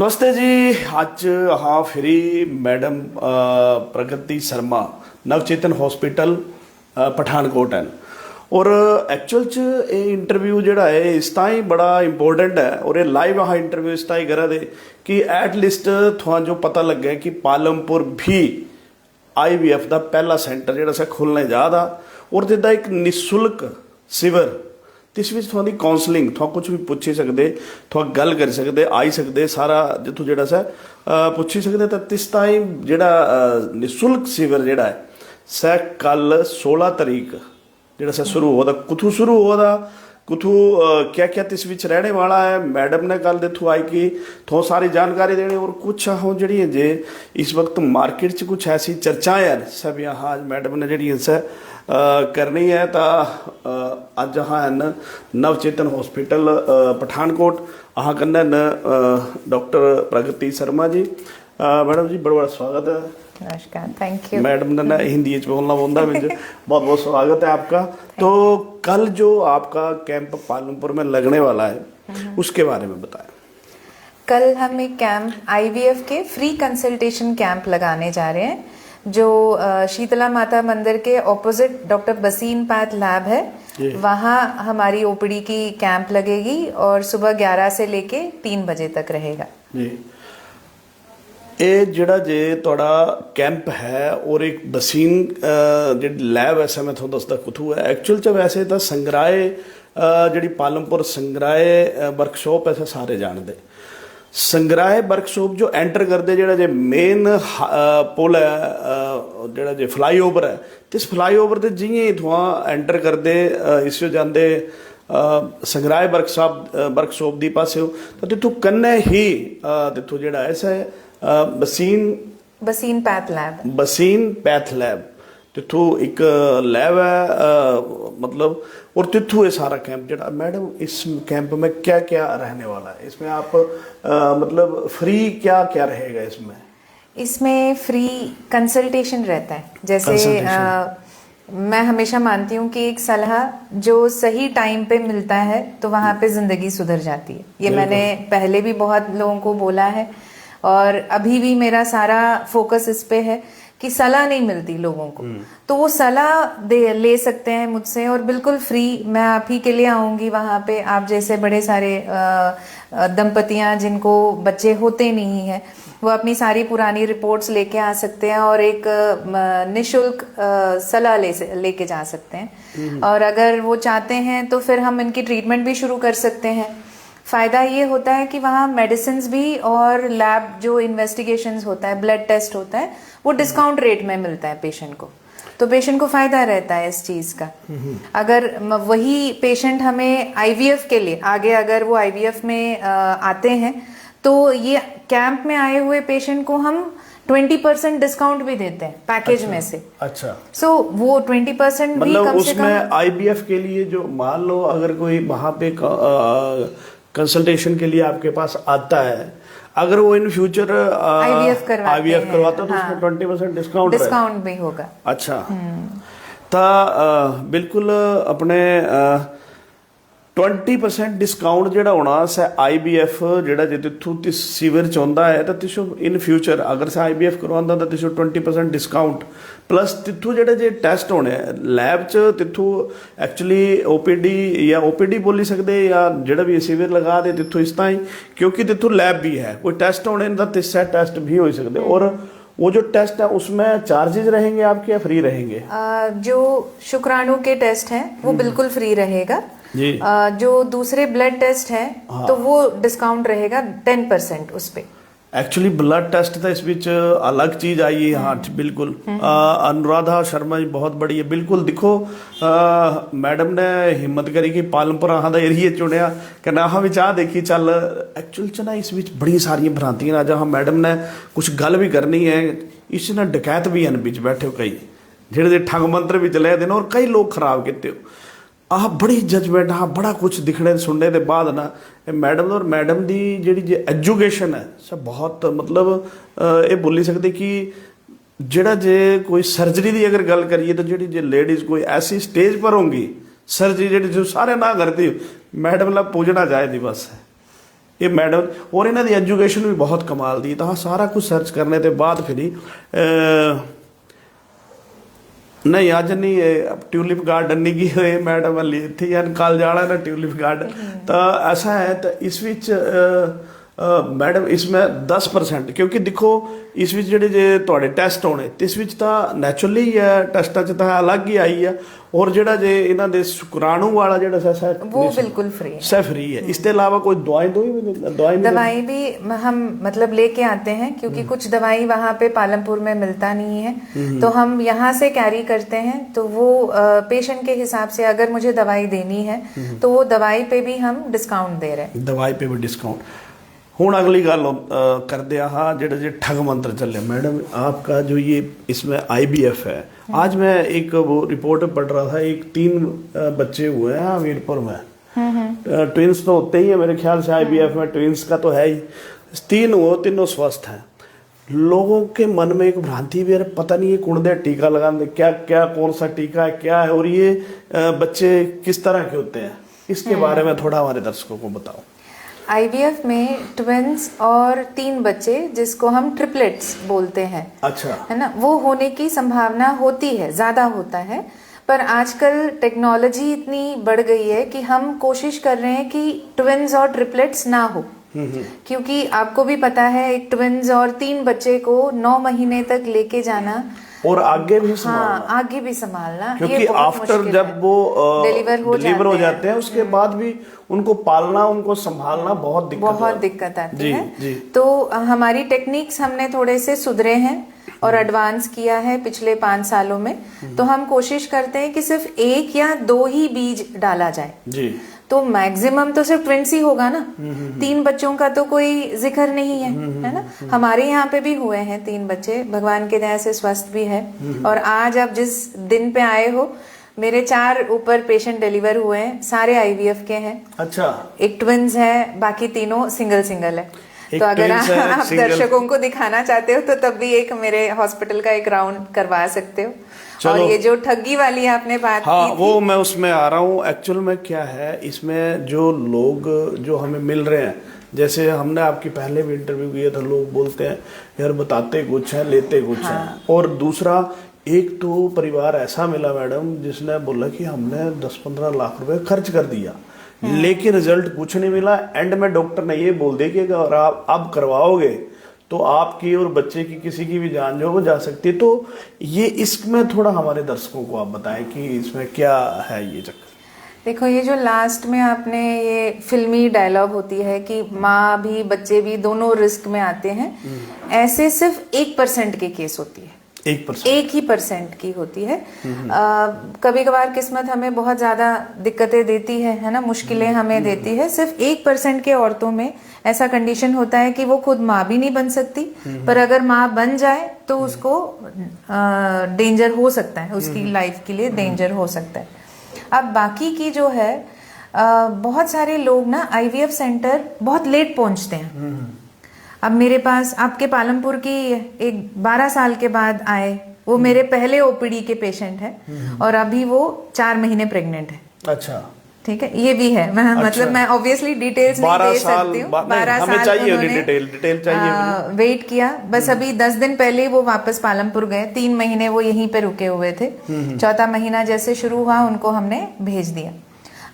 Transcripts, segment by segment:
नमस्ते जी। ਅੱਜ ਹਾਂ ਫਰੀ मैडम प्रगति शर्मा नवचेतन हॉस्पिटल पठानकोट है। और एक्चुअल च ये इंटरव्यू जोड़ा है इस ताई बड़ा इंपोर्टेंट है और ये लाइव हाँ इंटरव्यू इस ताई करा दे कि एटलीस्ट थोड़ा जो पता लग गया कि पालमपुर भी IVF का पहला सेंटर जोड़ा सा खुलने जा रहा और जिदा एक निशुल्क शिविर तिस विच थोड़ी काउंसलिंग थोड़ा कुछ भी पूछी सकते, थोड़ा गल कर सकते, आई सकते, सारा जितों जोड़ा सा पूछी सकते। तो तिस टाइम जोड़ा निशुल्क शिविर जोड़ा है सै कल 16 तारीख जोड़ा सा शुरू होगा। कुथू शुरू होगा, कुथू क्या क्या तिस विच रहने वाला है। मैडम ने कल दिथू आई कि थोड़ा सारी जानकारी देनी और कुछ हो जी जे इस वक्त मार्केट च कुछ ऐसी चर्चाएं हैं सब यहाँ मैडम ने जी करनी है। तो अज हाँ नवचेतन हॉस्पिटल पठानकोट अहाँ कन्नै डॉक्टर प्रगति शर्मा जी। मैडम जी बड़ा बड़ा स्वागत है। नमस्कार, थैंक यू। मैडम ने ना हिंदी बोलना बोलता मुझे बहुत बहुत स्वागत है आपका। तो कल जो आपका कैंप पालमपुर में लगने वाला है उसके बारे में बताएं। कल हम एक कैंप IVF के फ्री कंसल्टेशन कैंप लगाने जा रहे हैं जो शीतला माता मंदिर के ऑपोजिट डॉक्टर बसीन पैथ लैब है। वहाँ हमारी OPD की कैंप लगेगी और सुबह 11 से लेके 3 बजे तक रहेगा जी। ये जड़ा जे थोड़ा कैंप है और एक बसीन जी लैब ऐसा मैं थोड़ा दसदा कुथू है एक्चुअल च वैसे तो संग्राए जी पालमपुर संग्राए वर्कशॉप ऐसे सारे जानते। संग्राह वर्कशॉप जो एंटर करते जो जे मेन पुल है जोड़ा जे फ्लाई ओवर है तो इस फ्लाई ओवर से जियां ही थोड़ा एंटर करते इस जाते संग्राह वर्कशॉप की पास तो तिथों कन्ने ही तिथों जोड़ा ऐसा है बसीन पैथ लैब तिथों एक लैब है मतलब। और तिथों ये सारा कैंप जरा मैडम इस कैंप में क्या क्या रहने वाला है इसमें आप मतलब फ्री क्या क्या रहेगा इसमें फ्री कंसल्टेशन रहता है। जैसे मैं हमेशा मानती हूँ कि एक सलाह जो सही टाइम पे मिलता है तो वहाँ पे ज़िंदगी सुधर जाती है। ये मैंने पहले भी बहुत लोगों को बोला है और अभी भी मेरा सारा फोकस इस पे है कि सलाह नहीं मिलती लोगों को तो वो सलाह ले सकते हैं मुझसे और बिल्कुल फ्री। मैं आप ही के लिए आऊँगी वहाँ पे। आप जैसे बड़े सारे दंपतियाँ जिनको बच्चे होते नहीं हैं वो अपनी सारी पुरानी रिपोर्ट्स लेके आ सकते हैं और एक निशुल्क सलाह लेके जा सकते हैं। और अगर वो चाहते हैं तो फिर हम इनकी ट्रीटमेंट भी शुरू कर सकते हैं। फ़ायदा ये होता है कि वहाँ मेडिसिन्स भी और लैब जो इन्वेस्टिगेशंस होता है, ब्लड टेस्ट होता है, वो डिस्काउंट रेट में मिलता है पेशेंट को। तो पेशेंट को फ़ायदा रहता है इस चीज़ का। अगर वही पेशेंट हमें IVF के लिए आगे अगर वो IVF में आते हैं तो ये कैंप में आए हुए पेशेंट को हम 20% डिस्काउंट भी देते हैं पैकेज में से। अच्छा सो वो 20% मतलब भी कम उसमें से कम IVF के लिए जो मान लो अगर कोई वहाँ पे कंसल्टेशन के लिए आपके पास आता है अगर वो इन फ्यूचर IVF करवाता है तो उसमें 20% डिस्काउंट भी होगा। अच्छा तो बिल्कुल अपने 20% डिस्काउंट जोड़ा होना से IVF जोड़ा जे तिथों तिस शिविर चाहता है तो तिसो इन फ्यूचर अगर से IVF करवाता तो तिसो 20% डिस्काउंट प्लस तिथों जोड़े जे टेस्ट होने लैब च तिथों एक्चुअली OPD या OPD बोली सकते या जोड़ा भी शिविर लगा दे तिथों इस ताई क्योंकि तिथों लैब भी है कोई टेस्ट होने का तिस्सा टेस्ट भी हो सकते। और वो जो टेस्ट है उसमें चार्जेस रहेंगे आपके या फ्री रहेंगे? जो शुक्राणु के टेस्ट हैं वो बिल्कुल फ्री रहेगा जी। जो दूसरे ब्लड टेस्ट हैं तो वो डिस्काउंट रहेगा 10% उस पे। एक्चुअली ब्लड टेस्ट तो इस बीच अलग चीज आई है। हाँ बिल्कुल अनुराधा शर्मा जी बहुत बड़ी है। बिल्कुल देखो मैडम ने हिम्मत करी कि पालमपुर आह का एरिया चुनिया कि आह भी चाह देखी चल एक्चुअल च ना इस बीच बड़ी सारी भ्रांतियां अज हाँ मैडम ने कुछ गल भी करनी है। इस ना डकैत भी हैं बीच बैठे हो कई जेडे ठग मंत्र भी चले दिन और कई लोग खराब किते हो। आह बड़ी जजमेंट हाँ बड़ा कुछ दिखने सुनने के बाद ना मैडम और मैडम की जी एजुकेशन है सब बहुत मतलब ये बोली सकते कि जोड़ा जे कोई सर्जरी की अगर गल करिए तो जी लेडीज़ कोई ऐसी स्टेज पर होंगी सर्जरी जी जो सारे ना करती मैडम ला पूजना चाहिए बस ਇਹ ਮੈਡਮ ਔਰ ਇਹਨਾਂ ਦੀ ਐਜੂਕੇਸ਼ਨ ਵੀ ਬਹੁਤ ਕਮਾਲ ਦੀ ਤਾਂ ਸਾਰਾ ਕੁਝ ਸਰਚ ਕਰਨੇ ਤੇ ਬਾਅਦ ਫਿਰ ਹੀ नहीं आज नहीं ट्यूलिप गार्डन नहीं की हुए मैडम वाली थी यार कल जाना ना ट्यूलिप गार्डन तो ऐसा है तो इस विच मैडम इसमें 10% क्योंकि देखो इस विच जेडे जे तुहाडे टेस्ट होने इस विच तां नैचुरली है टेस्टां च तां अलग ही आई है और जेड़ा जे इन्हां दे शुक्राणु वाला जेड़ा सा वो बिल्कुल फ्री है, सब फ्री है। इसके अलावा कोई दवाई भी हम मतलब लेके आते हैं क्योंकि कुछ दवाई वहाँ पे पालमपुर में मिलता नहीं है तो हम यहाँ से कैरी करते हैं तो वो पेशेंट के हिसाब से अगर मुझे दवाई देनी है तो वो दवाई पे भी हम डिस्काउंट दे रहे हैं, दवाई पे भी डिस्काउंट। हूँ अगली गल करते हाँ जेड़ा जे ठग मंत्र चले मैडम आपका जो ये इसमें IVF है आज मैं एक वो रिपोर्ट पढ़ रहा था एक 3 बच्चे हुए हैं हमीरपुर में ट्विंस तो होते ही है मेरे ख्याल से IVF में ट्विंस का तो है ही 3 हुए तीनों स्वस्थ हैं। लोगों के मन में एक भ्रांति भी है पता नहीं ये कौन दे टीका लगाने क्या क्या कौन सा टीका है क्या है और ये बच्चे किस तरह के होते हैं इसके बारे में थोड़ा हमारे दर्शकों को बताओ। IVF में ट्विंस और 3 बच्चे जिसको हम ट्रिपलेट्स बोलते हैं, अच्छा है ना, वो होने की संभावना होती है, ज्यादा होता है। पर आजकल टेक्नोलॉजी इतनी बढ़ गई है कि हम कोशिश कर रहे हैं कि ट्विंस और ट्रिपलेट्स ना हो क्योंकि आपको भी पता है एक ट्विंस और 3 बच्चे को 9 महीने तक लेके जाना और आगे भी संभालना, हाँ आगे भी संभालना क्योंकि आफ्टर जब वो डिलीवर हो जाते हैं उसके बाद भी उनको पालना उनको संभालना बहुत दिक्कत आती है। तो हमारी टेक्निक्स हमने थोड़े से सुधरे हैं और एडवांस किया है पिछले 5 सालों में तो हम कोशिश करते हैं कि सिर्फ 1 या 2 ही बीज डाला जाए जी। तो मैक्सिमम तो सिर्फ ट्विंस ही होगा ना, 3 बच्चों का तो कोई जिक्र नहीं है ना। हमारे यहाँ पे भी हुए हैं 3 बच्चे भगवान के दया से स्वस्थ भी है और आज आप जिस दिन पे आए हो मेरे 4 ऊपर पेशेंट डिलीवर हुए हैं, सारे IVF के हैं। अच्छा, एक ट्विंस है बाकी तीनों सिंगल है। तो अगर आप दर्शकों को दिखाना चाहते हो तो तब भी एक मेरे हॉस्पिटल का एक राउंड करवा सकते हो। और ये जो ठगी वाली आपने बात हाँ की वो मैं उसमें आ रहा हूँ। एक्चुअल में क्या है इसमें जो लोग जो हमें मिल रहे हैं जैसे हमने आपकी पहले भी इंटरव्यू किया था लोग बोलते हैं यार बताते कुछ है लेते कुछ है और दूसरा एक तो परिवार ऐसा मिला मैडम जिसने बोला कि हमने 10-15 लाख रुपए खर्च कर दिया लेकिन रिजल्ट कुछ नहीं मिला। एंड में डॉक्टर ने ये बोल दिया कि अगर आप अब करवाओगे तो आपकी और बच्चे की किसी की भी जान जो वो जा सकती है। तो ये इसमें थोड़ा हमारे दर्शकों को आप बताएं कि इसमें क्या है ये चक्कर। देखो ये जो लास्ट में आपने ये फिल्मी डायलॉग होती है कि माँ भी बच्चे भी दोनों रिस्क में आते हैं, ऐसे सिर्फ 1% के केस होती है, 1% की होती है। कभी कभार किस्मत हमें बहुत ज्यादा दिक्कतें देती है ना, मुश्किलें हमें देती है। सिर्फ 1% के औरतों में ऐसा कंडीशन होता है कि वो खुद माँ भी नहीं बन सकती पर अगर माँ बन जाए तो उसको डेंजर हो सकता है, उसकी लाइफ के लिए डेंजर हो सकता है। अब बाकी की जो है बहुत सारे लोग ना IVF सेंटर बहुत लेट पहुंचते हैं। अब मेरे पास आपके पालमपुर की एक 12 साल के बाद आए, वो मेरे पहले OPD के पेशेंट है और अभी वो 4 महीने प्रेग्नेंट है। अच्छा ठीक है, ये भी है। मैं अच्छा। मतलब मैं ऑब्वियसली डिटेल्स नहीं दे सकती हूँ। 12 साल चाहिए डिटेल चाहिए वेट किया बस। अभी 10 दिन पहले वो वापस पालमपुर गए, 3 महीने वो यहीं पे रुके हुए थे। 4था महीना जैसे शुरू हुआ उनको हमने भेज दिया।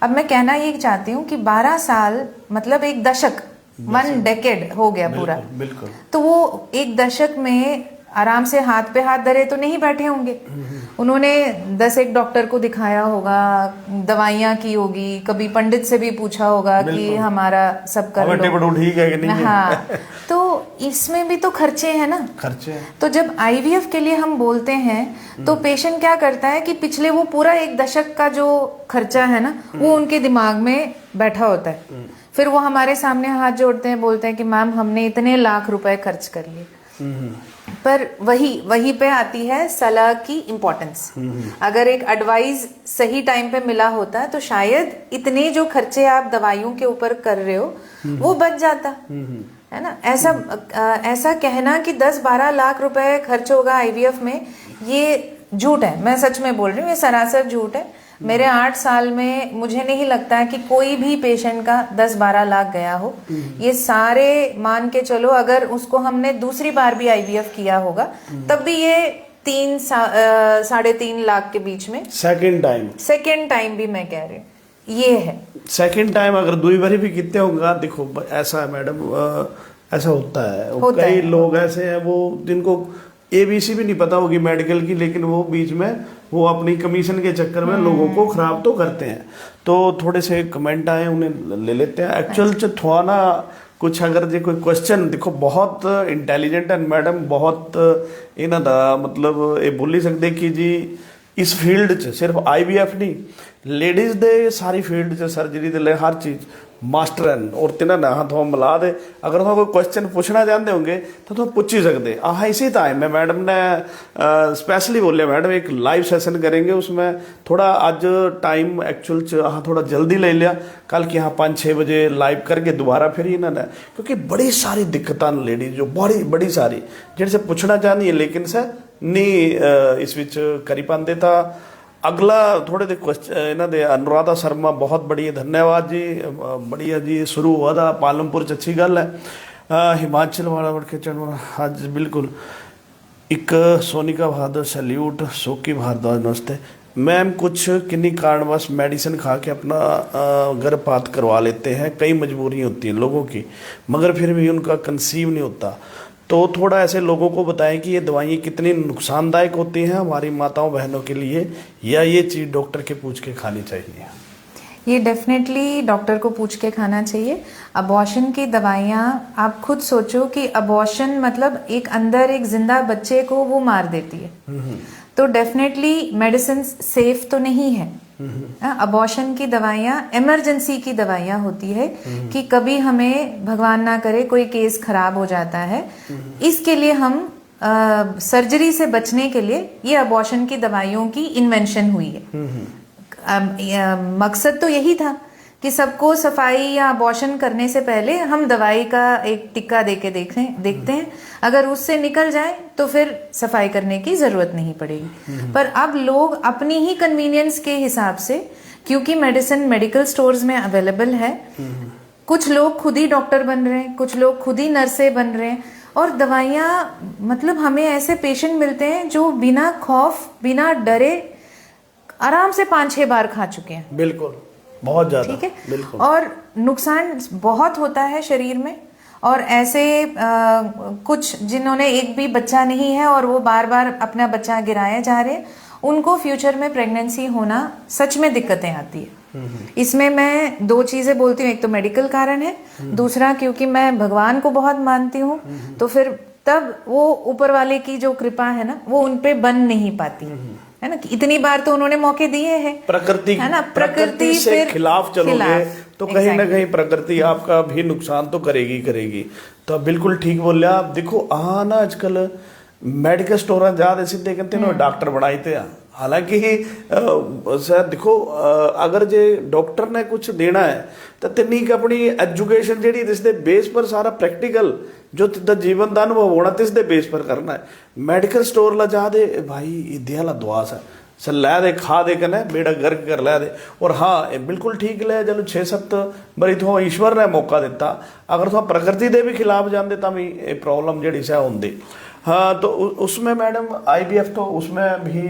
अब मैं कहना ये चाहती हूँ कि 12 साल मतलब एक दशक, 1 डेकेड हो गया पूरा। बिल्कुल। तो वो एक दशक में आराम से हाथ पे हाथ धरे तो नहीं बैठे होंगे। उन्होंने 10 डॉक्टर को दिखाया होगा, दवाइयां की होगी, कभी पंडित से भी पूछा होगा कि हमारा सब कर लो, ठीक है कि नहीं। हाँ, तो इसमें भी तो खर्चे हैं ना, खर्चे। तो जब IVF के लिए हम बोलते हैं तो पेशेंट क्या करता है कि पिछले वो पूरा एक दशक का जो खर्चा है ना वो उनके दिमाग में बैठा होता है। फिर वो हमारे सामने हाथ जोड़ते हैं, बोलते हैं कि मैम हमने इतने लाख रुपए खर्च कर लिए। पर वही पे आती है सलाह की इम्पोर्टेंस। अगर एक एडवाइस सही टाइम पे मिला होता तो शायद इतने जो खर्चे आप दवाइयों के ऊपर कर रहे हो वो बच जाता, है ना। ऐसा कहना कि 10-12 लाख रुपए खर्च होगा IVF में, ये झूठ है। मैं सच में बोल रही हूँ, ये सरासर झूठ है। मेरे 8 साल में मुझे नहीं लगता है कि कोई भी पेशेंट का 10-12 लाख गया हो। ये सारे मान के चलो, अगर उसको हमने दूसरी बार भी आईवीएफ किया होगा तब भी ये 3-3.5 लाख के बीच में। सेकेंड टाइम भी मैं कह रही हूँ ये है। सेकेंड टाइम अगर दुई बारी भी कितने होगा, देखो ऐसा है मैडम, ऐसा होता है। कई लोग ऐसे हैं वो जिनको एबीसी भी नहीं पता होगी मेडिकल की, लेकिन वो बीच में वो अपनी कमीशन के चक्कर में लोगों को खराब तो करते हैं। तो थोड़े से कमेंट आए, उन्हें ले लेते हैं। एक्चुअल च थोड़ा ना कुछ अगर जो कोई क्वेश्चन, देखो बहुत इंटेलिजेंट है मैडम, बहुत इन्हां दा मतलब ये बोल नहीं सकते कि जी इस फील्ड च सिर्फ आईवीएफ नहीं, लेडीज दे सारी फील्ड च सर्जरी दे हर चीज़ मास्टर हैं। और तिन्हां ना तुम मिला दे, अगर तुम कोई क्वेश्चन पूछना चाहते होंगे तो तुम पूछ ही सकते। इसी टाइम में मैडम ने स्पेशली बोले मैडम एक लाइव सेशन करेंगे, उसमें थोड़ा आज टाइम एक्चुअल च थोड़ा जल्दी ले लिया, कल की 5-6 बजे लाइव करके दोबारा फिर इन्होंने, क्योंकि बड़ी सारी दिक्कतां लेडीज जो बड़ी सारी जिनसे पूछना चाहती है लेकिन से नहीं इस विच करी पाते। था अगला थोड़े दे क्वेश्चन इन्हों दे अनुराधा शर्मा, बहुत बढ़िया, धन्यवाद जी, बढ़िया जी। शुरू हुआ था पालमपुर च, अच्छी गल है। हिमाचल वाला बड़ खिंचण वाला, हाँ जी बिल्कुल। एक सोनिका बहादुर सैल्यूट, सोकी भारद्वाज नमस्ते मैम। कुछ किन्हीं कारणवश मेडिसिन खा के अपना गर्भपात करवा लेते हैं, कई मजबूरी होती हैं लोगों की, मगर फिर भी उनका कंसीव नहीं होता। तो थोड़ा ऐसे लोगों को बताएं कि ये दवाइयाँ कितनी नुकसानदायक होती हैं हमारी माताओं बहनों के लिए, या ये चीज़ डॉक्टर के पूछ के खानी चाहिए? ये डेफिनेटली डॉक्टर को पूछ के खाना चाहिए। अबॉर्शन की दवाइयाँ, आप खुद सोचो कि अबॉर्शन मतलब एक अंदर एक जिंदा बच्चे को वो मार देती है। तो डेफिनेटली मेडिसिन सेफ तो नहीं है। अबॉर्शन की दवाइयाँ इमरजेंसी की दवाइयाँ होती है कि कभी हमें भगवान ना करे कोई केस खराब हो जाता है, इसके लिए हम सर्जरी से बचने के लिए ये अबॉर्शन की दवाइयों की इन्वेंशन हुई है। मकसद तो यही था कि सबको सफाई या अबॉर्शन करने से पहले हम दवाई का एक टिक्का देके देखते हैं, अगर उससे निकल जाए तो फिर सफाई करने की जरूरत नहीं पड़ेगी। पर अब लोग अपनी ही कन्वीनियंस के हिसाब से, क्योंकि मेडिसिन मेडिकल स्टोर्स में अवेलेबल है, कुछ लोग खुद ही डॉक्टर बन रहे हैं, कुछ लोग खुद ही नर्सें बन रहे हैं, और दवाइयाँ मतलब हमें ऐसे पेशेंट मिलते हैं जो बिना खौफ बिना डरे आराम से 5-6 बार खा चुके हैं। बिल्कुल, बहुत ज्यादा, ठीक है। बिल्कुल। और नुकसान बहुत होता है शरीर में, और ऐसे कुछ जिन्होंने एक भी बच्चा नहीं है और वो बार बार अपना बच्चा गिराए जा रहे हैं, उनको फ्यूचर में प्रेगनेंसी होना सच में दिक्कतें आती है। इसमें मैं 2 चीजें बोलती हूँ, एक तो मेडिकल कारण है, दूसरा क्योंकि मैं भगवान को बहुत मानती हूँ, तो फिर तब वो ऊपर वाले की जो कृपा है ना, वो उन पे बन नहीं पाती है ना। इतनी बार तो उन्होंने मौके दिए हैं, प्रकृति है ना, प्रकृति से खिलाफ चलोगे तो कहीं ना कहीं प्रकृति आपका भी नुकसान तो करेगी। तो आप बिल्कुल ठीक बोल रहे। आप देखो ना आजकल मेडिकल स्टोर जाते सीधे कहते हैं डॉक्टर बनाई थे, हालांकि सर देखो अगर जे डॉक्टर ने कुछ देना है तो तकनीक अपनी एजुकेशन जी जिसके बेस पर सारा प्रैक्टिकल जो तिदा जीवन का अनुभव होना तिसके बेस पर करना है। मेडिकल स्टोर ला जा दे भाई इदे वाला दुआस है सर, लै दे खा दे कने बेड़ा गर्क कर लै दे। और हाँ बिल्कुल ठीक लै चलो 6-7 बारी तो ईश्वर ने मौका दिता, अगर तो प्रकृति के भी खिलाफ जाते तो भी प्रॉब्लम जी सह होंगी। हाँ तो उसमें मैडम आईवीएफ तो उसमें भी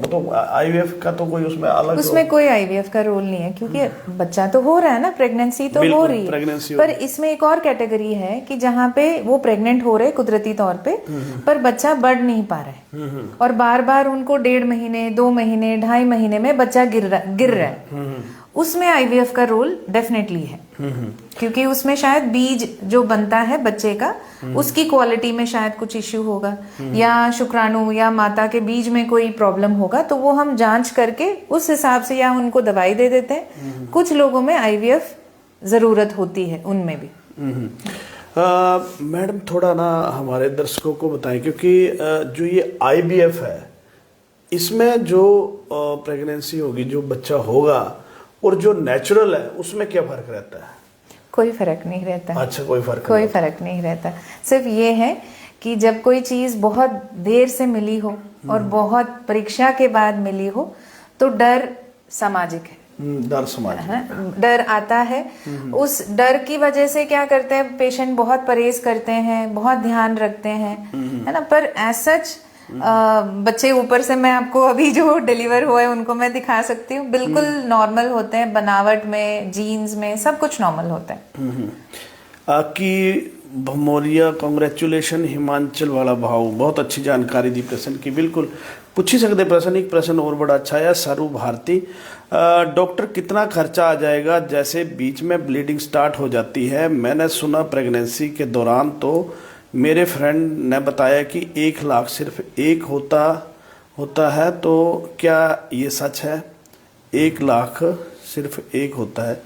तो आईवीएफ का तो कोई उसमें अलग, उसमें कोई आईवीएफ का रोल नहीं है, क्योंकि बच्चा तो हो रहा है ना, प्रेगनेंसी तो हो रही है। पर इसमें एक और कैटेगरी है कि जहाँ पे वो प्रेग्नेंट हो रहे कुदरती तौर पे, पर बच्चा बढ़ नहीं पा रहा है, और बार बार उनको 1.5 महीने 2 महीने 2.5 महीने में बच्चा गिर रहा है, उसमें आईवीएफ का रोल डेफिनेटली है। क्योंकि उसमें शायद बीज जो बनता है बच्चे का, उसकी क्वालिटी में शायद कुछ इश्यू होगा, या शुक्राणु या माता के बीज में कोई प्रॉब्लम होगा, तो वो हम जांच करके उस हिसाब से या उनको दवाई दे देते हैं। कुछ लोगों में आईवीएफ जरूरत होती है, उनमें भी। मैडम थोड़ा ना हमारे दर्शकों को बताएं, क्योंकि जो ये आईवीएफ है इसमें जो प्रेगनेंसी होगी, जो बच्चा होगा, और जो नेचुरल है उसमें क्या फर्क रहता है? कोई फर्क नहीं रहता। अच्छा, कोई फर्क नहीं रहता। सिर्फ ये है कि जब कोई चीज बहुत देर से मिली हो और बहुत परीक्षा के बाद मिली हो, तो डर सामाजिक है। डर समाज डर आता है। उस डर की वजह से क्या करते हैं पेशेंट, बहुत परहेज करते हैं, बहुत ध्यान रखते हैं, है ना। पर एज सच बच्चे ऊपर से मैं आपको अभी जो डिलीवर हुए उनको मैं दिखा सकती हूँ, बिल्कुल नॉर्मल होते हैं, बनावट में, जीन्स में, सब कुछ नॉर्मल होता है। कि भमोरिया कांग्रेचुलेशन हिमाचल वाला भाव, बहुत अच्छी जानकारी दी प्रश्न की। बिल्कुल पूछ ही सकते प्रश्न, एक प्रश्न और बड़ा अच्छा है। सरू भारती, डॉक्टर कितना खर्चा आ जाएगा जैसे बीच में ब्लीडिंग स्टार्ट हो जाती है? मैंने सुना प्रेगनेंसी के दौरान तो मेरे फ्रेंड ने बताया कि 1 लाख सिर्फ एक होता है, तो क्या ये सच है? 1 लाख सिर्फ एक होता है,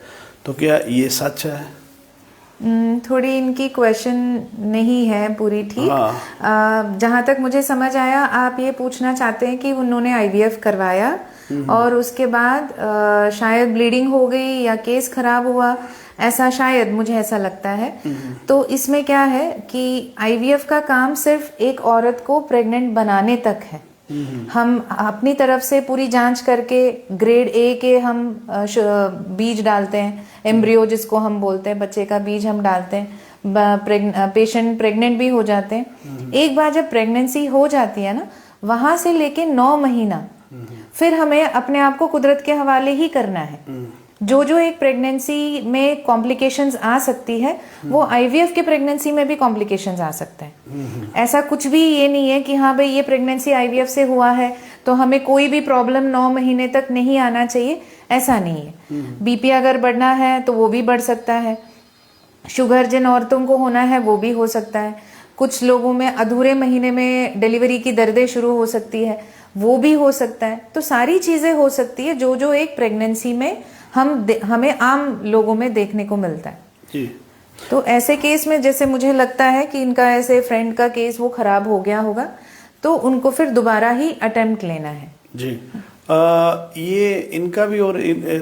तो क्या ये सच है? थोड़ी इनकी क्वेश्चन नहीं है पूरी ठीक। जहाँ तक मुझे समझ आया आप ये पूछना चाहते हैं कि उन्होंने आईवीएफ करवाया और उसके बाद शायद ब्लीडिंग हो गई या केस खराब हुआ, ऐसा शायद मुझे ऐसा लगता है। तो इसमें क्या है कि आईवीएफ का काम सिर्फ एक औरत को प्रेग्नेंट बनाने तक है। हम अपनी तरफ से पूरी जांच करके ग्रेड ए के हम बीज डालते हैं, एम्ब्रियो जिसको हम बोलते हैं, बच्चे का बीज हम डालते हैं, पेशेंट प्रेग्नेंट भी हो जाते हैं। एक बार जब प्रेगनेंसी हो जाती है ना, वहां से लेके 9 महीना फिर हमें अपने आप को कुदरत के हवाले ही करना है। जो एक प्रेगनेंसी में कॉम्प्लिकेशंस आ सकती है वो आईवीएफ के प्रेगनेंसी में भी कॉम्प्लिकेशंस आ सकते हैं। ऐसा कुछ भी ये नहीं है कि हाँ भाई ये प्रेगनेंसी आईवीएफ से हुआ है तो हमें कोई भी प्रॉब्लम 9 महीने तक नहीं आना चाहिए, ऐसा नहीं है। बीपी अगर बढ़ना है तो वो भी बढ़ सकता है, शुगर जिन औरतों को होना है वो भी हो सकता है, कुछ लोगों में अधूरे महीने में डिलीवरी की दर्दें शुरू हो सकती है, वो भी हो सकता है। तो सारी चीजें हो सकती है जो एक प्रेगनेंसी में हमें आम लोगों में देखने को मिलता है जी। तो ऐसे केस में जैसे मुझे लगता है कि इनका ऐसे फ्रेंड का केस वो खराब हो गया होगा तो उनको फिर दोबारा ही अटेम्प्ट लेना है जी। ये इनका भी और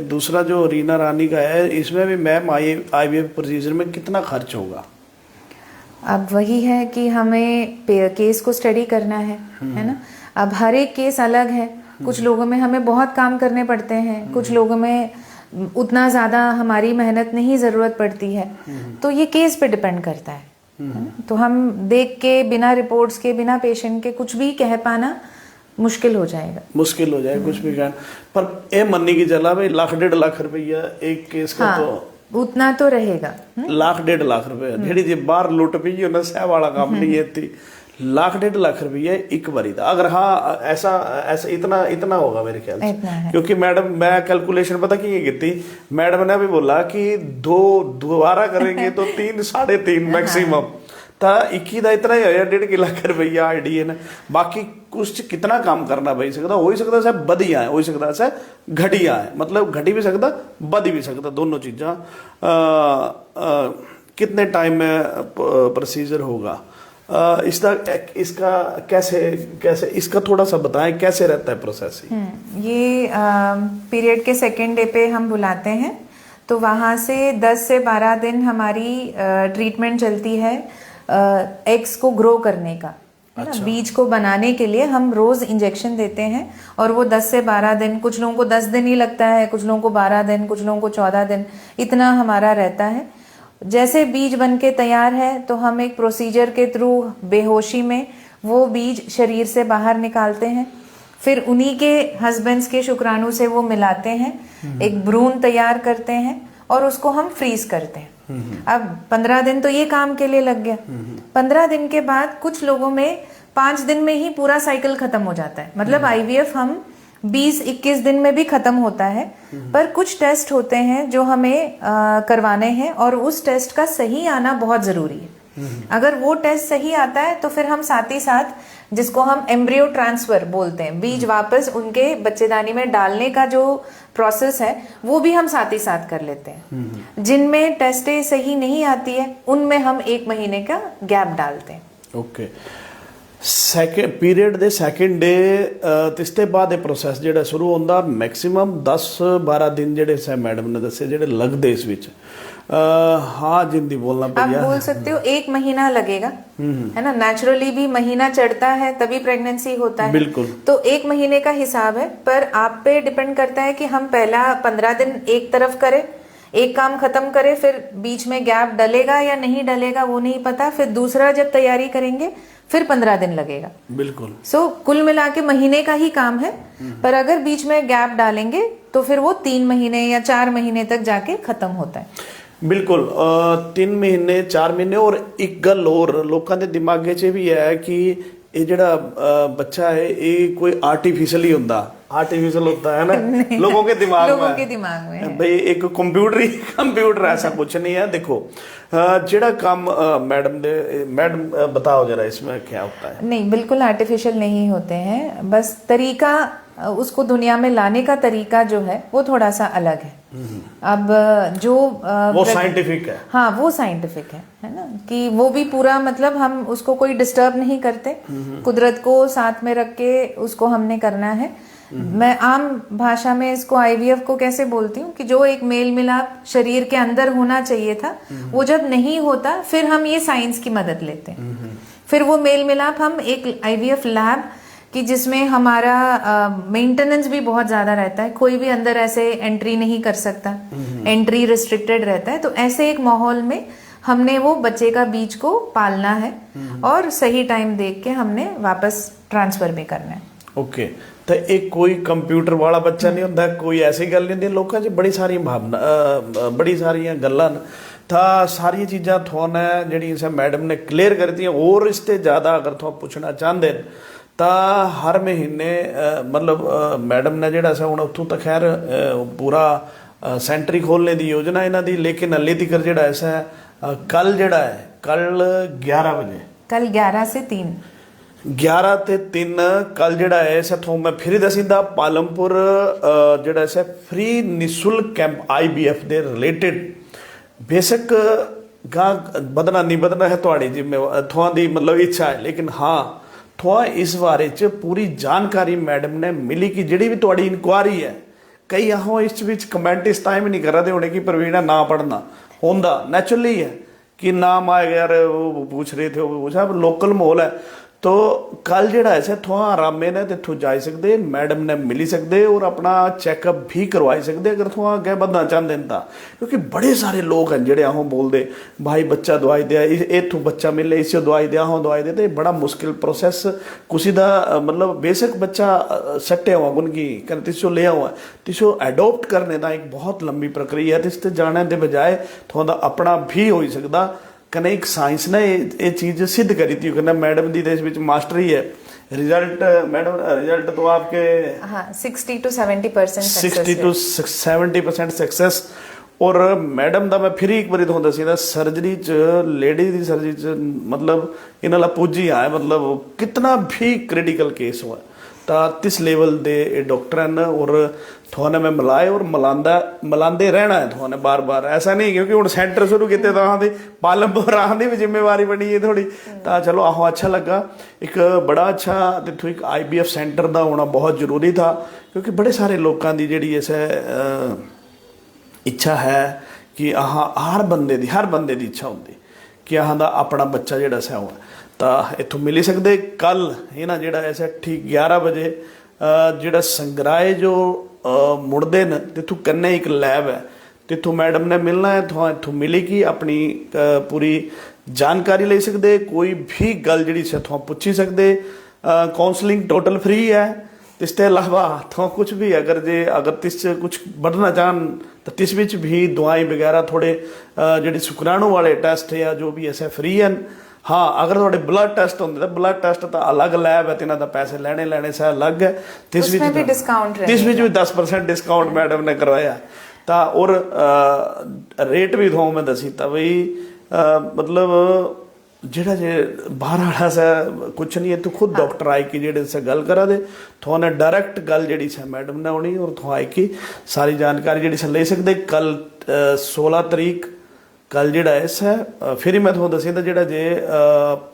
दूसरा जो रीना रानी का है, इसमें भी मैम आईवीएफ प्रोसीजर में कितना खर्च होगा? अब वही है कि हमें केस को स्टडी करना है ना। अब हर एक केस अलग है, कुछ लोगों में हमें बहुत काम करने पड़ते हैं, कुछ लोगों में उतना ज़्यादा हमारी मेहनत नहीं ज़रूरत पड़ती है, तो ये केस पे डिपेंड करता है ना? तो हम देख के बिना रिपोर्ट्स के, बिना पेशेंट के कुछ भी कह पाना मुश्किल हो जाएगा कुछ भी कहना। पर ये मनने की चला भाई 1.5 रुपया एक केस का, तो उतना तो रहेगा। 1.5 रुपया ढेड़ी जी बाहर लुट पी ना, सह वाला काम नहीं है थी। 1.5 रुपया एक बारी था। अगर हाँ ऐसा इतना होगा मेरे ख्याल से, क्योंकि मैडम मैं कैलकुलेशन पता की थी, मैडम ने भी बोला कि दोबारा करेंगे तो 3-3.5 मैक्सिमम था, 21 का इतना ही होया 1.5 लाख रुपया आईडी ने। बाकी कुछ कितना काम करना भाई सकता, हो ही सकता है बधिया है, हो ही सकता है घटिया है, मतलब घटी भी सकता बध भी सकता, दोनों चीज़ा। कितने टाइम में प्रोसीजर होगा इसका कैसे इसका थोड़ा सा बताएं, कैसे रहता है प्रोसेस? ये पीरियड के 2nd डे पे हम बुलाते हैं, तो वहाँ से 10 से 12 दिन हमारी ट्रीटमेंट चलती है एग्स को ग्रो करने का, है ना। बीज को बनाने के लिए हम रोज इंजेक्शन देते हैं और वो 10 से 12 दिन, कुछ लोगों को 10 दिन ही लगता है, कुछ लोगों को 12 दिन, कुछ लोगों को 14 दिन, इतना हमारा रहता है। जैसे बीज बन के तैयार है तो हम एक प्रोसीजर के थ्रू बेहोशी में वो बीज शरीर से बाहर निकालते हैं, फिर उन्हीं के हस्बैंड्स के शुक्राणु से वो मिलाते हैं, एक भ्रूण तैयार करते हैं और उसको हम फ्रीज करते हैं। अब 15 दिन तो ये काम के लिए लग गया। 15 दिन के बाद कुछ लोगों में 5 दिन में ही पूरा साइकिल खत्म हो जाता है, मतलब आईवीएफ हम 20-21 दिन में भी खत्म होता है। पर कुछ टेस्ट होते हैं जो हमें करवाने हैं और उस टेस्ट का सही आना बहुत जरूरी है। अगर वो टेस्ट सही आता है तो फिर हम साथ ही साथ, जिसको हम एम्ब्रियो ट्रांसफर बोलते हैं, बीज वापस उनके बच्चेदानी में डालने का जो प्रोसेस है वो भी हम साथ ही साथ कर लेते हैं। जिनमें टेस्टें सही नहीं आती है उनमें हम 1 महीने का गैप डालते हैं। ओके। पीरियड ਦੇ 2nd ਡੇ ਇਸ ਤੋਂ ਬਾਅਦ ਇਹ ਪ੍ਰੋਸੈਸ ਜਿਹੜਾ ਸ਼ੁਰੂ ਹੁੰਦਾ, ਮੈਕਸਿਮਮ 10-12 ਦਿਨ ਜਿਹੜੇ ਸਾ ਮੈਡਮ ਨੇ ਦੱਸੇ ਜਿਹੜੇ ਲੱਗਦੇ ਇਸ ਵਿੱਚ। हाँ जिंदी बोलना आप पड़ेगा। बोल सकते हो 1 महीना लगेगा, है ना। नेचुरली भी महीना चढ़ता है तभी प्रेगनेंसी होता है, बिल्कुल। तो 1 महीने का हिसाब है, पर आप पे डिपेंड करता है कि हम पहला 15 दिन एक तरफ करें, एक काम खत्म करें, फिर बीच में गैप डलेगा या नहीं डलेगा वो नहीं पता, फिर दूसरा जब तैयारी करेंगे फिर 15 दिन लगेगा। बिल्कुल। सो कुल मिला के महीने का ही काम है, पर अगर बीच में गैप डालेंगे तो फिर वो 3 महीने या 4 महीने तक जाके खत्म होता है। ਬਿਲਕੁਲ 3 ਮਹੀਨੇ 4 ਮਹੀਨੇ। ਔਰ ਇੱਕ ਗੱਲ ਹੋਰ ਲੋਕਾਂ ਦੇ ਦਿਮਾਗੇ 'ਚ ਵੀ ਹੈ ਕਿ ਇਹ ਜਿਹੜਾ ਬੱਚਾ है ये कोई आर्टिफिशियल ही आर्टिफिशियल होता है ना लोगों के दिमाग में है भाई एक कंप्यूटर ऐसा कुछ नहीं है। देखो जेड़ा काम मैडम बताओ जरा इसमें क्या होता है। नहीं, बिल्कुल आर्टिफिशियल नहीं होते हैं, बस तरीका उसको दुनिया में लाने का तरीका जो है वो थोड़ा सा अलग है। अब जो वो साइंटिफिक है, हाँ वो साइंटिफिक है ना, कि वो भी पूरा मतलब हम उसको कोई डिस्टर्ब नहीं करते, कुदरत को साथ में रख के उसको हमने करना है। मैं आम भाषा में इसको आईवीएफ को कैसे बोलती हूँ कि जो एक मेल मिलाप शरीर के अंदर होना चाहिए था वो जब नहीं होता फिर हम ये साइंस की मदद लेते हैं, फिर वो मेल मिलाप हम एक आईवीएफ लैब कि जिसमें हमारा मेंटेनेंस भी बहुत ज्यादा रहता है, कोई भी अंदर ऐसे एंट्री नहीं कर सकता, एंट्री रिस्ट्रिक्टेड रहता है, तो ऐसे एक माहौल में हमने वो बच्चे का बीज को पालना है और सही टाइम देख के हमने वापस ट्रांसफर भी करना है। ओके तो एक कोई कंप्यूटर वाला बच्चा नहीं होता, कोई ऐसी गल नहीं होंदी। लोगों 'च बड़ी सारी भावना बड़ी सारियां गल्लां ਤਾਂ ਸਾਰੀਆਂ ਚੀਜ਼ਾਂ ਤੁਹਾਨੂੰ ਜਿਹੜੀਆਂ ਮੈਡਮ ਨੇ ਕਲੀਅਰ ਕਰਤੀਆਂ। ਹੋਰ ਇਸ ਤੇ ਜ਼ਿਆਦਾ ਅਗਰ ਤੁਹਾਨੂੰ ਪੁੱਛਣਾ ਚਾਹੁੰਦੇ ਨੇ ਤਾਂ ਹਰ ਮਹੀਨੇ मतलब मैडम ने ਜਿਹੜਾ सा ਹੁਣ ਉੱਥੋਂ ਤਾਂ ਖੈਰ ਪੂਰਾ ਸੈਂਟਰ ਹੀ ਖੋਲ੍ਹਣੇ ਦੀ ਯੋਜਨਾ ਇਹਨਾਂ ਦੀ, ਲੇਕਿਨ ਹਲੇ ਤੱਕ ਜਿਹੜਾ ਐਸਾ ਕੱਲ ਜਿਹੜਾ ਹੈ ਕੱਲ 11 ਵਜੇ कल 11 से 3 11 ਤੇ 3 ਕੱਲ ਜਿਹੜਾ ਹੈ ਸਾਥੋਂ ਮੈਂ ਫਿਰ ਦਸਿੰਦਾ ਪਾਲਮਪੁਰ ਜਿਹੜਾ सा फ्री निशुल्क कैंप IVF ਦੇ ਰਿਲੇਟਡ बेशक गा बदना नहीं बदना है थोड़ी जिम्मेवार थोड़ा दी मतलब इच्छा है, लेकिन हाँ थोड़ा इस बारे च पूरी जानकारी मैडम ने मिली कि जिहड़ी भी थोड़ी इंक्वायरी है। कई आहो इस विच कमेंट इस टाइम नहीं करा दे होने कि प्रवीण ना पढ़ना होंदा नैचुरली है कि नाम आए यार वो पूछ रहे थे वो पूछा, लोकल माहौल है। तो कल ਜਿਹੜਾ ऐसे थोड़ा आरामे ने इत्थों जा सकते, मैडम ने मिली सकते और अपना चैकअप भी करवाई सकते अगर थोड़ा अगे बढ़ना चाहते हैं। क्योंकि बड़े सारे लोग हैं जेडे आहो बोलते भाई बच्चा दवाई दिया इत्थों बच्चा मिले इसे दवाई दिया आहो दवाई दे, तो बड़ा मुश्किल प्रोसैस कुसी दा मतलब बेशक बच्चा सट्टे हुआ गुनगी कर तिसो ले हुआ तिसो एडोप्ट करने का एक बहुत लंबी प्रक्रिया है। तिस ते जाने के बजाय थोड़ा अपना भी हो सकता कने एक साइंस ने ये चीज़ सिद्ध करी थी कहना मैडम दी देश में मास्टरी है। रिजल्ट मैडम रिजल्ट तो आपके हाँ 60 to 70% 60 to 70% सक्सेस। और मैडम का मैं फिर एक बार तो दसी ना सर्जरी च लेडी की सर्जरी च मतलब इन्होंने पूजी आए मतलब कितना भी क्रिटिकल केस हुआ तो तिस लेवल दे डॉक्टर हैं और थोने में मिलाए और मिलाते रहना है थोने बार बार। ऐसा नहीं क्योंकि हूँ सेंटर शुरू किए तो पालमपुर आने भी जिम्मेवारी बनी है थोड़ी, तो चलो आहो अच्छा लगा। एक बड़ा अच्छा इतों एक IVF सेंटर का होना बहुत जरूरी था, क्योंकि बड़े सारे लोगों की जी ऐसे इच्छा है कि हर बंदे की इच्छा होती कि अपना बच्चा जोड़ा सा हो तो इतों मिली सकते। कल है ना जोड़ा ऐसा ठीक 11 बजे जोड़ा संगराए जो मुड़ते न तिथों कन्ने एक लैब है तिथों मैडम ने मिलना है, तो इतों मिलेगी अपनी पूरी जानकारी ले सकते, कोई भी गल जी तुम पूछी सकते। काउंसलिंग टोटल फ्री है। इसके अलावा तो कुछ भी अगर तिस कुछ बढ़ना चाहन तो तिस विच भी दवाई वगैरह थोड़े जी शुक्राणु वाले टैसट या जो भी ऐसे फ्री हैं। हाँ अगर थोड़े ब्लड टैसट होंगे तो ब्लड टैसट तो अलग लैब है, तिन्हां दा पैसे लेने से अलग है। तिस विच भी 10% डिस्काउंट मैडम ने करवाया तो और रेट भी थोड़ा मैं दसी था भाई मतलब जेड़ा जे बाहर वाला सा कुछ नहीं है, तो खुद डॉक्टर आए कि जेड़े से गल करा दे थोने डायरेक्ट गल जी से मैडम ने होनी और थो आए कि सारी जानकारी जी से ले सकते। कल 16 तारीख कल जोड़ा इस है फिर मैं थोड़ा दसी था जोड़ा जे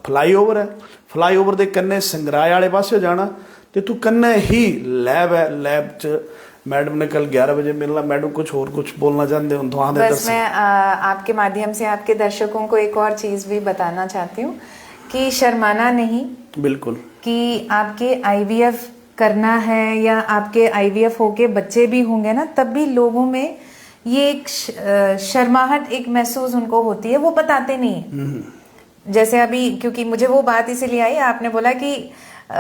फ्लाईओवर है, फ्लाईओवर के कन्ने संगराए वाले पासे जाना तो तू कन्ने ही लैब है, लैब च मैडम ने कल 11 बजे मिलना। मैडम कुछ और कुछ बोलना चाहते हो तो बस मैं आपके माध्यम से आपके दर्शकों को एक और चीज भी बताना चाहती हूँ कि शर्माना नहीं, बिल्कुल, कि आपके आईवीएफ करना है या आपके आईवीएफ होके बच्चे भी होंगे ना, तब भी लोगों में ये एक शर्माहट एक महसूस उनको होती है, वो बताते नहीं है। जैसे अभी क्योंकि मुझे वो बात इसीलिए आई, आपने बोला कि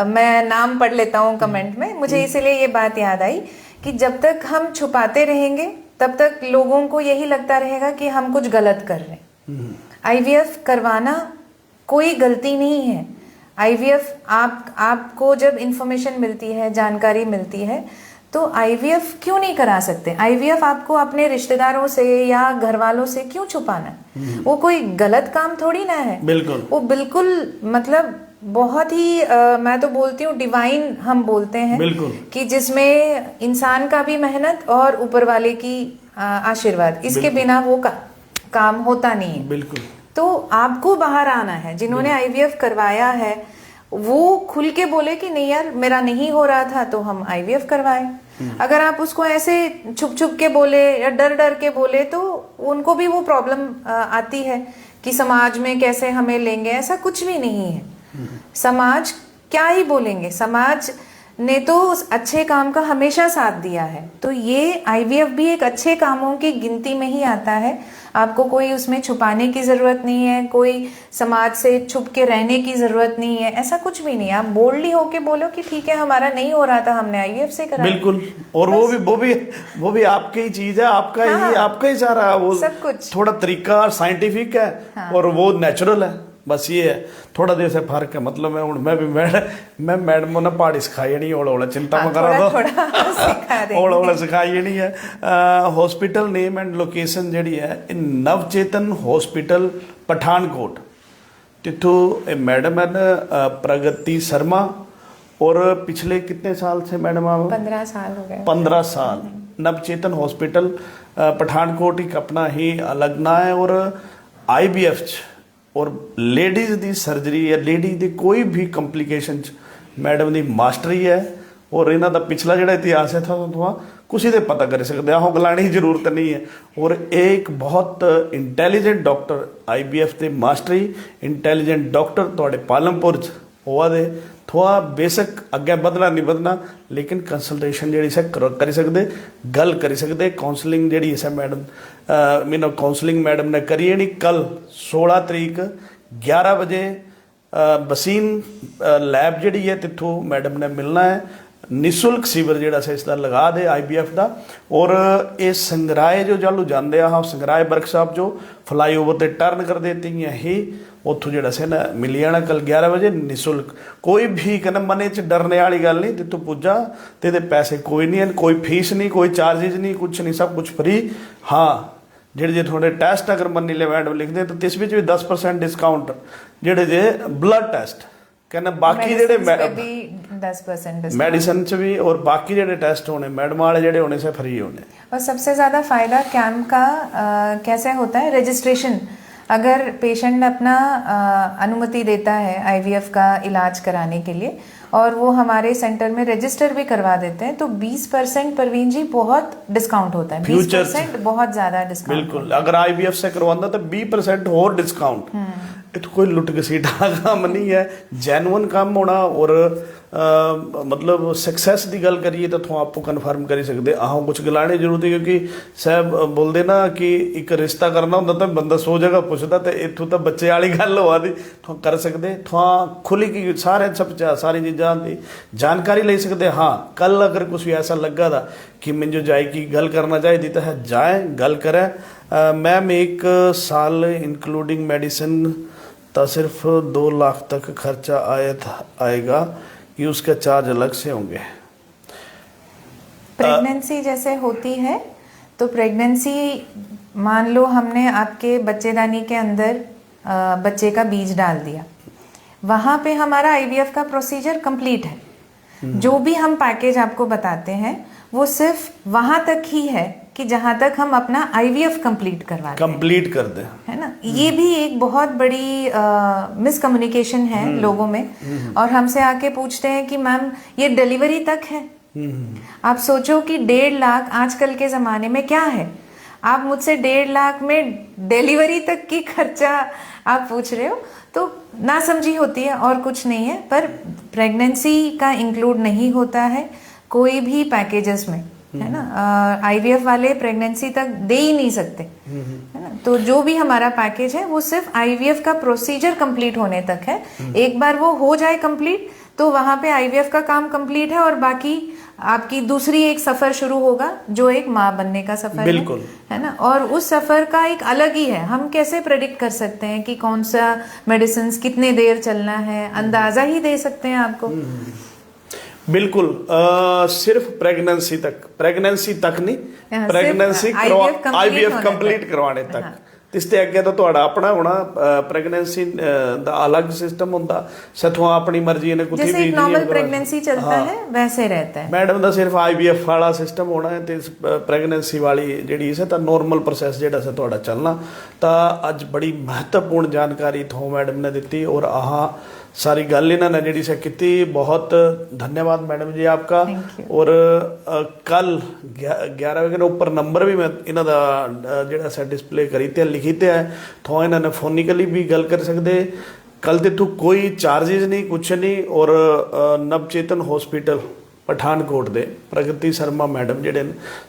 मैं नाम पढ़ लेता हूँ कमेंट में, मुझे इसीलिए ये बात याद आई कि जब तक हम छुपाते रहेंगे तब तक लोगों को यही लगता रहेगा कि हम कुछ गलत कर रहे हैं। आईवीएफ करवाना कोई गलती नहीं है। आईवीएफ आपको जब इंफॉर्मेशन मिलती है, जानकारी मिलती है, तो आईवीएफ क्यों नहीं करा सकते? आईवीएफ आपको अपने रिश्तेदारों से या घर वालों से क्यों छुपाना है? वो कोई गलत काम थोड़ी ना है। बिल्कुल, वो बिल्कुल मतलब बहुत ही मैं तो बोलती हूँ डिवाइन हम बोलते हैं, बिल्कुल, कि जिसमें इंसान का भी मेहनत और ऊपर वाले की आशीर्वाद, इसके बिना वो काम होता नहीं है। बिल्कुल। तो आपको बाहर आना है। जिन्होंने आईवीएफ करवाया है वो खुल के बोले कि नहीं यार मेरा नहीं हो रहा था तो हम आईवीएफ करवाए। अगर आप उसको ऐसे छुप छुप के बोले या डर डर के बोले तो उनको भी वो प्रॉब्लम आती है कि समाज में कैसे हमें लेंगे। ऐसा कुछ भी नहीं है। समाज क्या ही बोलेंगे, समाज ने तो उस अच्छे काम का हमेशा साथ दिया है। तो ये आईवीएफ भी एक अच्छे कामों की गिनती में ही आता है। आपको कोई उसमें छुपाने की जरूरत नहीं है, कोई समाज से छुप के रहने की जरूरत नहीं है, ऐसा कुछ भी नहीं है। आप बोल्डली होके बोलो कि ठीक है हमारा नहीं हो रहा था, हमने आईवीएफ से करा। बिल्कुल। और वो भी आपकी ही चीज है, आपका ही आपका ही सारा वो सब कुछ थोड़ा तरीका साइंटिफिक है और वो नेचुरल है। बस ये है, थोड़ा देर से फर्क है। मतलब मैं मैडम ने पहाड़ी सिखाई नहीं, ओला चिंता में करा दो, ओला सिखाई नहीं है। हॉस्पिटल नेम एंड लोकेशन जी है नवचेतन हॉस्पिटल पठानकोट। तिथो मैडम है प्रगति शर्मा। और पिछले कितने साल से मैडम आप? 15 साल हो गए। 15 साल नवचेतन हॉस्पिटल पठानकोट एक अपना ही अलग ना है। और आईवीएफ और लेडीज़ दी सर्जरी या लेडीज़ दी कोई भी कंप्लीकेशन मैडम दी मास्टरी है। और इन्हों का पिछला जो इतिहास है था कुछ ही पता कर सकते हो, गलाने की जरूरत नहीं है। और एक बहुत इंटैलीजेंट डॉक्टर आईवीएफ के मास्टरी इंटैलीजेंट डॉक्टर थोड़े पालमपुर हुआ दे। थोड़ा बेशक अगे बदना नहीं बदना, लेकिन कंसल्टेशन जी कर सकते, गल कर सकते। काउंसलिंग जी मैडम मीनो काउंसलिंग मैडम ने करी है नहीं। कल 16 तरीक 11 बजे बसीन लैब जी है तिथों मैडम ने मिलना है। निःशुल्क शिविर जोड़ा से इसका लगा दे आईवीएफ का। और ये संगराए जो जालू जाते हाँ संगराए वर्कशॉप जो फ्लाईओवर से टर्न कर देती हैं ही उतों जोड़ा से ना मिली जाना कल 11 बजे निःशुल्क। कोई भी कहना मने च डरने वाली गल नहीं। तिथों पुजा ते पैसे कोई नहीं है, कोई फीस नहीं, कोई चार्जिज नहीं, कुछ नहीं, सब कुछ फ्री। हाँ जेडे जे थोड़े टेस्ट अगर मनी ले मैडम लिखते तो तिस भी 10% डिस्काउंट जेडे जे ब्लड टेस्ट कहना बाकी जेडे 10% मेडिसिन च भी और बाकी जेडे टेस्ट होने मैडम वाले जेडे होने से फ्री होने। और सबसे ज़्यादा फायदा कैंप का कैसे होता है? रजिस्ट्रेशन। अगर पेशेंट अपना अनुमति देता है आईवीएफ का इलाज कराने के लिए और वो हमारे सेंटर में रजिस्टर भी करवा देते हैं तो 20% परवीन जी बहुत डिस्काउंट होता है। 20% बहुत ज्यादा डिस्काउंट। बिल्कुल, अगर आईवीएफ से करवाना तो 20% और डिस्काउंट। ये तो कोई लुट घसीटा काम नहीं है, जेन्युइन काम होना। और मतलब सक्सैस की गल करिए तो आपको कन्फर्म कर सकते आहो कुछ गलाने जरूरत है। क्योंकि साहब बोलते ना कि एक रिश्ता करना होंगे तो बंदा 100 जगह पूछता तो इतों तो बच्चे वाली गल हुआ दी कर सकते खुली की सारे सब सारी चीज़ों की जानकारी ले सकते। हाँ कल अगर कुछ ऐसा लगा था कि मुझे जाए की गल करना चाहिए तो है जाए गल करें। मैम एक साल इंक्लूडिंग मेडिसिन तो सिर्फ 2 लाख तक खर्चा आएगा कि उसका चार्ज अलग से होंगे। प्रेगनेंसी जैसे होती है तो प्रेगनेंसी मान लो हमने आपके बच्चेदानी के अंदर बच्चे का बीज डाल दिया, वहाँ पे हमारा आईवीएफ का प्रोसीजर कंप्लीट है। जो भी हम पैकेज आपको बताते हैं वो सिर्फ वहाँ तक ही है कि जहाँ तक हम अपना आईवीएफ कंप्लीट कर दें, है ना। ये भी एक बहुत बड़ी मिसकम्युनिकेशन है लोगों में। और हमसे आके पूछते हैं कि मैम ये डिलीवरी तक है, आप सोचो कि 1.5 लाख आजकल के ज़माने में क्या है, आप मुझसे 1.5 लाख में डिलीवरी तक की खर्चा आप पूछ रहे हो, तो ना समझी होती है और कुछ नहीं है। पर प्रेगनेंसी का इंक्लूड नहीं होता है कोई भी पैकेजेस में, है ना। आईवीएफ वाले प्रेगनेंसी तक दे ही नहीं सकते, है ना। तो जो भी हमारा पैकेज है वो सिर्फ आईवीएफ का प्रोसीजर कंप्लीट होने तक है। एक बार वो हो जाए कंप्लीट तो वहां पे आईवीएफ का काम कंप्लीट है और बाकी आपकी दूसरी एक सफर शुरू होगा जो एक माँ बनने का सफर बिल्कुल है ना। और उस सफर का एक अलग ही है। हम कैसे प्रेडिक्ट कर सकते हैं कि कौन सा मेडिसिन कितने देर चलना है, अंदाजा ही दे सकते हैं आपको। बिल्कुल सिर्फ प्रेगनेंसी तक नहीं, हाँ, प्रेगनेंसी IVF आईवीएफ कंप्लीट करवाने तक। हाँ। ਇਸ ਤੇ ਅੱਗੇ ਤਾਂ ਤੁਹਾਡਾ ਆਪਣਾ ਹੋਣਾ ਪ੍ਰੈਗਨੈਂਸੀ ਦਾ ਅਲੱਗ ਸਿਸਟਮ ਹੁੰਦਾ, ਸਥੋਂ ਆਪਣੀ ਮਰਜ਼ੀ ਨੇ ਕੁਝ ਵੀ जैसे एक नॉर्मल प्रेगनेंसी चलता है वैसे रहता है। ਮੈਡਮ ਦਾ ਸਿਰਫ ਆਈਵੀਐਫ ਵਾਲਾ ਸਿਸਟਮ ਹੋਣਾ ਹੈ ਤੇ ਪ੍ਰੈਗਨੈਂਸੀ ਵਾਲੀ ਜਿਹੜੀ ਹੈ ਤਾਂ ਨੋਰਮਲ ਪ੍ਰੋਸੈਸ ਜਿਹੜਾ ਸੇ ਤੁਹਾਡਾ ਚੱਲਣਾ। ਤਾਂ ਅੱਜ ਬੜੀ ਮਹੱਤਵਪੂਰਨ ਜਾਣਕਾਰੀ ਤੋਂ ਮੈਡਮ ਨੇ ਦਿੱਤੀ ਔਰ ਆਹ सारी गल इन्होंने जी से की। बहुत धन्यवाद मैडम जी आपका। और कल 11 बजे ऊपर नंबर भी मैं इन्हों का जोड़ा सा डिस्प्ले करी ते लिखी ते है, तो इन्होंने फोनिकली भी गल कर सकते। कल तो इतों कोई चार्जिज नहीं, कुछ नहीं। और नवचेतन हॉस्पिटल पठानकोट दे प्रगति शर्मा मैडम जेडे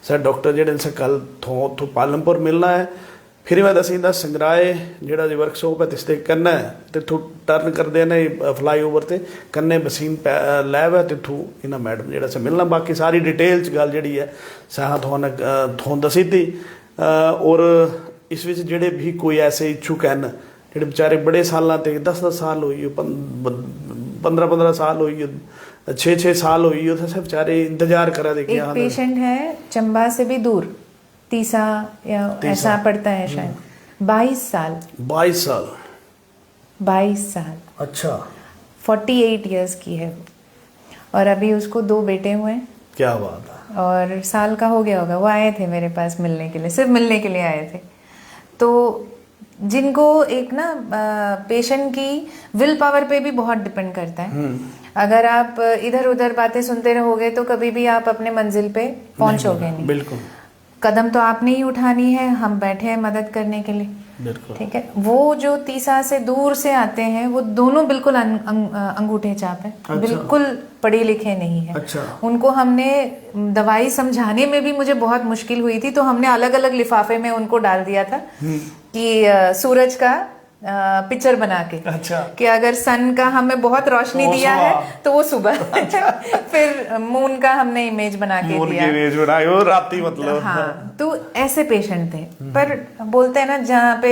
सर डॉक्टर जेडे से कल तो पालमपुर मिलना है। फिर मैं दसींदा संगराए जेड़ा जी वर्कशॉप है तिसते कन्ने तिथों टर्न करते हैं फ्लाईओवर ते कन्ने बसीन लैब है, तिथों इन्हां मैडम जेड़ा से मिलना। बाकी सारी डिटेल च गल जेड़ी है साहा थों दसी थी। और इस विच जेड़े भी कोई ऐसे इच्छुक हैं जेड़े बेचारे बड़े सालों ते 10-10 साल हुई, 15-15 साल हुई, 6-6 साल हुई, तो सब बेचारे इंतजार करा दे। एक पेशेंट है चंबा से भी दूर, तीसा या ऐसा पड़ता है शायद, 22 साल 22 साल। अच्छा 48 इयर्स की है और अभी उसको 2 बेटे हुए हैं। क्या बात है। और साल का हो गया होगा। वो आए थे मेरे पास मिलने के लिए, सिर्फ मिलने के लिए आए थे। तो जिनको एक ना पेशेंट की विल पावर पे भी बहुत डिपेंड करता है। अगर आप इधर उधर बातें सुनते रहोगे तो कभी भी आप अपने मंजिल पे पहुंचोगे नहीं। बिल्कुल कदम तो आपने ही उठानी है, हम बैठे हैं मदद करने के लिए। ठीक है। वो जो तीसा से दूर से आते हैं वो दोनों बिल्कुल अंगूठे चाप है। अच्छा। बिल्कुल पढ़े लिखे नहीं है। अच्छा। उनको हमने दवाई समझाने में भी मुझे बहुत मुश्किल हुई थी, तो हमने अलग अलग लिफाफे में उनको डाल दिया था कि सूरज का पिक्चर बना के। अच्छा। कि अगर सन का हमें बहुत रोशनी दिया है तो वो सुबह। अच्छा। फिर मून का हमने इमेज बना के दिया, इमेज बनाई और राती मतलब। हाँ, तो ऐसे पेशेंट थे। पर बोलते हैं ना जहाँ पे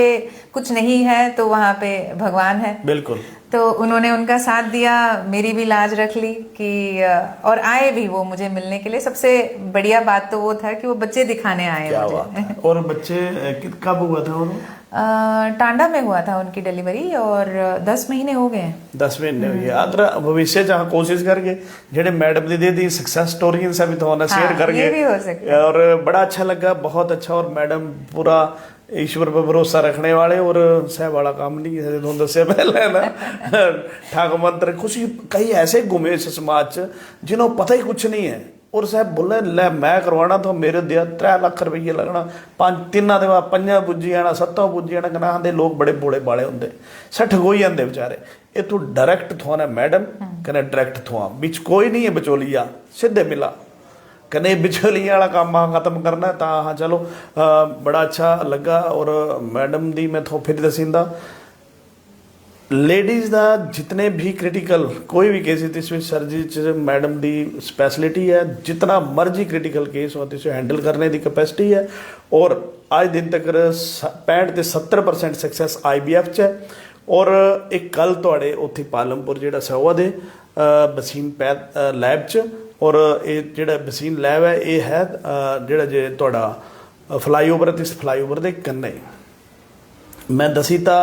कुछ नहीं है तो वहाँ पे भगवान है। बिल्कुल। तो उन्होंने उनका साथ दिया, मेरी भी लाज रख ली कि और आए भी वो मुझे मिलने के लिए। सबसे बढ़िया बात तो वो था कि वो बच्चे दिखाने आए मुझे। और बच्चे कब हुआ था उन्होंने? टांडा में हुआ था उनकी डिलीवरी और 10 महीने हो गए हैं। 10 महीने हो गए। आदर भविष्य जहाँ कोशिश करके जेडे मैडम दी दी सक्सेस स्टोरी से भी थोड़ा शेयर करके। और बड़ा अच्छा लगा, बहुत अच्छा। और मैडम पूरा ईश्वर पर भरोसा रखने वाले और सह वाला काम नहीं है। तो दसे पहले ना ठाक मंत्र खुशी कई ऐसे घूमे इस समाज जिन्हों पता ही कुछ नहीं है और साहब बोले ले मैं करवाना तो मेरे दिया 3 लाख रुपये लगना, 5 दे बाद 5 पुजी जाना, 7 पुजी जाना। कहना आंदे लोग बड़े बोले बाले होंगे, सठ ठगोई जाते बेचारे। ये तू डायरैक्ट थोआ मैडम कहने डायरैक्ट थोआ बिच कोई नहीं है बचोलिया, सीधे मिला कहने बिचौलिया वाला काम खत्म करना। तो हाँ चलो बड़ा अच्छा लगा। और मैडम दी मैं थो फिर दसींदा लेडीज़ का जितने भी क्रिटिकल कोई भी केस इसमें सर्जरी मैडम दी स्पैशलिटी है। जितना मर्जी क्रिटिकल केस हो तो हैंडल करने की कैपेसिटी है। और आज दिन तक 65 से 70% सक्सैस IVF च है। और एक कल थोड़े उत्थे पालमपुर जोड़ा सवा दे बसीन लैब च। और ये जोड़ा बसीन लैब है ये है जोड़ा जे थोड़ा फ्लाईओवर इस फ्लाईओवर के कन्ने मैं दसी ता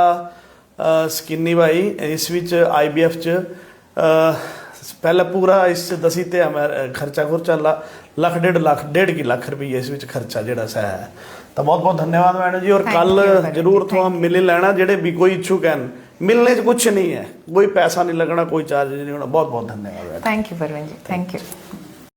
स्किनी भाई इस विच IVF च पहले पूरा इस दसी ते खर्चा खुर्चा लाख 1.5 लाख रुपये इस विच खर्चा जोड़ा सा है। तो बहुत बहुत धन्यवाद मैडम जी। और कल जरूर तो हम मिले लेना जेडे भी कोई इच्छुक हैं, मिलने कुछ नहीं है, कोई पैसा नहीं लगना, कोई चार्ज नहीं होना। बहुत बहुत धन्यवाद। Thank you Parveen ji, thank you.